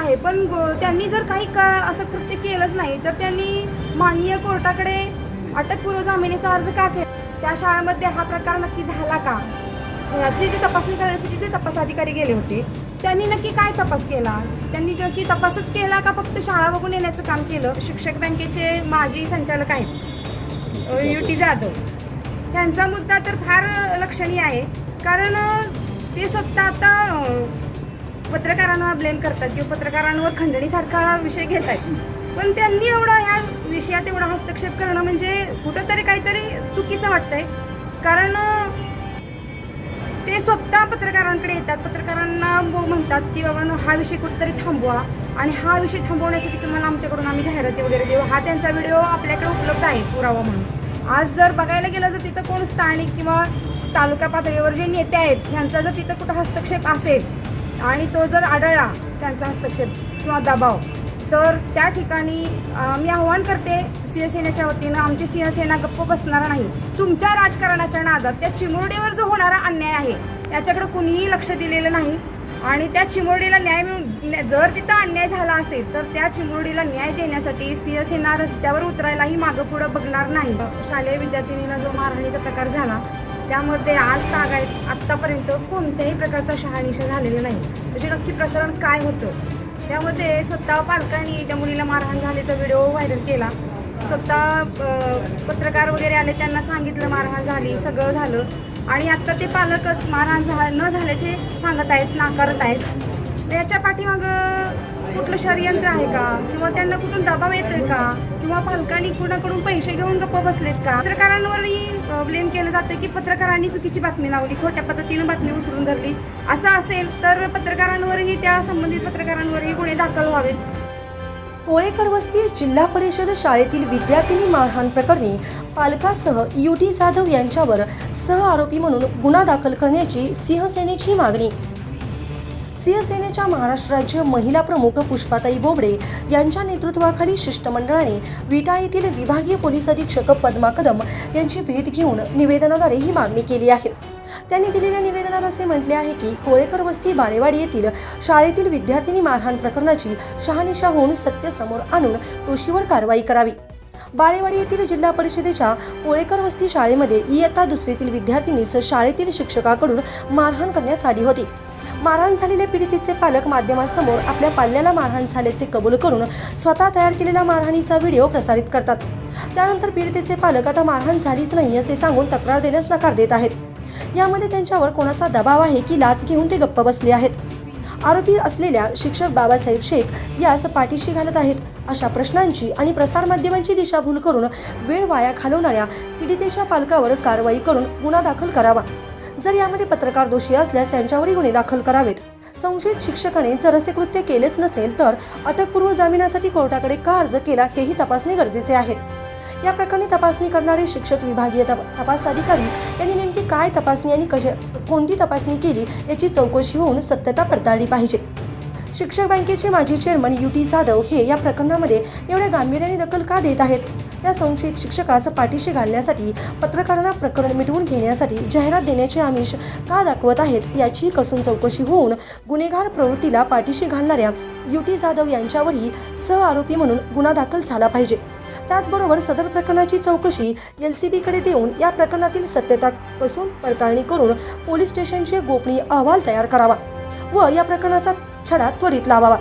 आहे, पण त्यांनी जर काही असं कृत्य केलंच नाही तर त्यांनी माननीय कोर्टाकडे अटकपूर्व जामिनाचा अर्ज का केला? त्या शाळेमध्ये हा प्रकार नक्की झाला का याची ती तपासणी करण्यासाठी ते तपास अधिकारी गेले होते. त्यांनी नक्की काय तपास केला? त्यांनी नक्की तपासच केला का फक्त शाळा बघून येण्याचं काम केलं? शिक्षक बँकेचे माजी संचालक आहेत युटी जाधव, त्यांचा मुद्दा तर फार लक्षणीय आहे. कारण ते स्वतः आता पत्रकारांना ब्लेम करतात किंवा पत्रकारांवर खंडणीसारखा विषय घेत आहेत, पण त्यांनी एवढा ह्या विषयात एवढा हस्तक्षेप करणं म्हणजे कुठंतरी काहीतरी चुकीचं वाटतंय. कारण ते स्वतः पत्रकारांकडे येतात, पत्रकारांना म्हणतात की बाबा हा विषय कुठेतरी थांबवा आणि हा विषय थांबवण्यासाठी तुम्हाला आमच्याकडून आम्ही जाहिराती वगैरे देऊ. हा त्यांचा व्हिडिओ आपल्याकडे उपलब्ध आहे पुरावा म्हणून. आज जर बघायला गेलं तर तिथं कोण स्थानिक किंवा तालुका पातळीवर जे नेते आहेत यांचा जर तिथं कुठं हस्तक्षेप असेल आणि तो जर आढळला त्यांचा हस्तक्षेप किंवा दबाव, तर त्या ठिकाणी मी आव्हान करते शिवसेनेच्या वतीनं, आमची शिवसेना गप्प बसणार नाही. तुमच्या राजकारणाच्या नादात त्या चिमुरडीवर जो होणारा अन्याय आहे याच्याकडे कुणीही लक्ष दिलेलं नाही आणि त्या चिमुरडीला न्याय मिळून जर तिथं अन्याय झाला असेल तर त्या चिमुरडीला न्याय देण्यासाठी शिवसेना रस्त्यावर उतरायलाही मागं पुढं बघणार नाही. शालेय विद्यार्थिनीला जो मारहाणीचा प्रकार झाला त्यामध्ये आज तागायत आत्तापर्यंत कोणत्याही प्रकारचा शहानिशा झालेला नाही. म्हणजे नक्की प्रकरण काय होतं त्यामध्ये स्वतः पालकांनी त्या मुलीला मारहाण झाल्याचा व्हिडिओ व्हायरल केला. स्वतः पत्रकार वगैरे आले, त्यांना सांगितलं मारहाण झाली, सगळं झालं आणि आत्ता ते पालकच मारहाण न झाल्याचे सांगत आहेत, नाकारत आहेत. याच्या पाठीमागं कुठलं षडयंत्र आहे का किंवा त्यांना कुठून दबाव येतोय का किंवा पालकांनी कुणाकडून पैसे घेऊन गप्प बसलेत का? पत्रकारांवरही ब्लेम केलं जातं की पत्रकारांनी चुकीची बातमी लावली, खोट्या पद्धतीनं बातमी उचलून धरली. असं असेल तर पत्रकारांवरही, त्या संबंधित पत्रकारांवरही गुन्हे दाखल व्हावेत. कोळेकर वस्ती जिल्हा परिषद शाळेतील विद्यार्थिनी मारहाण प्रकरणी पालकासह युटी जाधव यांच्यावर सह आरोपी म्हणून गुन्हा दाखल करण्याची शिवसेनेची मागणी. शिवसेनेच्या महाराष्ट्र राज्य महिला प्रमुख पुष्पाताई बोबडे यांच्या नेतृत्वाखाली शिष्टमंडळाने विटा येथील विभागीय पोलीस अधीक्षक पद्मा कदम यांची भेट घेऊन निवेदनाद्वारे ही मागणी केली आहे. त्यांनी दिलेल्या निवेदनात असे म्हटले आहे की कोळेकर वस्ती बालेवाडी येथील शाळेतील विद्यार्थिनी मारहाण प्रकरणाची शहानिशा होऊन सत्य समोर आणून दोषीवर कारवाई करावी. बालेवाडी येथील जिल्हा परिषदेच्या कोळेकर वस्ती शाळेमध्ये इयत्ता दुसरीतील विद्यार्थिनीस शाळेतील शिक्षकाकडून मारहाण करण्यात आली होती. मारहाण झालेल्या पीडितेचे पालक माध्यमांसमोर आपल्या पाल्याला मारहाण झाल्याचे कबूल करून स्वतः तयार केलेला मारहाणीचा व्हिडिओ प्रसारित करतात. त्यानंतर पीडितेचे पालक आता मारहाण झालीच नाही असे सांगून तक्रार देण्यास नकार देत आहेत. यामध्ये त्यांच्यावर कोणाचा दबाव आहे की लाच घेऊन ते गप्प बसले आहेत? आरोपी असलेल्या शिक्षक बाबासाहेब शेख यास पाठीशी घालत आहेत? अशा प्रश्नांची आणि प्रसारमाध्यमांची दिशाभूल करून वेळ वाया घालवणाऱ्या पीडितेच्या पालकावर कारवाई करून गुन्हा दाखल करावा. जर यामध्ये पत्रकार दोषी असल्यास त्यांच्यावरही गुन्हे दाखल करावेत. संशयित शिक्षकाने जर असे कृत्य केलेच नसेल तर अटकपूर्व जामिनासाठी कोर्टाकडे का अर्ज केला हेही तपासणे गरजेचे आहे. या प्रकरणी तपासणी करणारे शिक्षक विभागीय तपास अधिकारी यांनी नेमकी काय तपासणी आणि कोणती तपासणी केली याची चौकशी होऊन सत्यता पडताळली पाहिजे. शिक्षक बँकेचे माजी चेअरमन युटी जाधव हे या प्रकरणामध्ये एवढ्या गांभीर्याने दखल का देत आहेत? त्या संशयित शिक्षकास पाठीशी घालण्यासाठी, पत्रकारांना प्रकरण मिटवून घेण्यासाठी जाहिरात देण्याचे आमिष का दाखवत आहेत याची कसून चौकशी होऊन गुन्हेगार प्रवृत्तीला पाठीशी घालणाऱ्या युटी जाधव यांच्यावरही सह आरोपी म्हणून गुन्हा दाखल झाला पाहिजे. त्याचबरोबर सदर प्रकरणाची चौकशी LCB-कडे देऊन या प्रकरणातील सत्यता कसून पडताळणी करून पोलीस स्टेशनचे गोपनीय अहवाल तयार करावा व या प्रकरणाचा छडा त्वरित लावावा.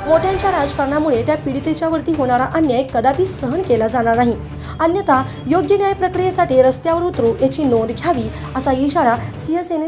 मोठ्यांच्या राजकारणामुळे त्या पीडितेच्या वरती होणारा अन्याय कदापि सहन केला जाणार नाही. अन्यथा योग्य न्याय प्रक्रियेसाठी रस्त्यावर उतरू याची नोंद घ्यावी असा इशारा शिवसेने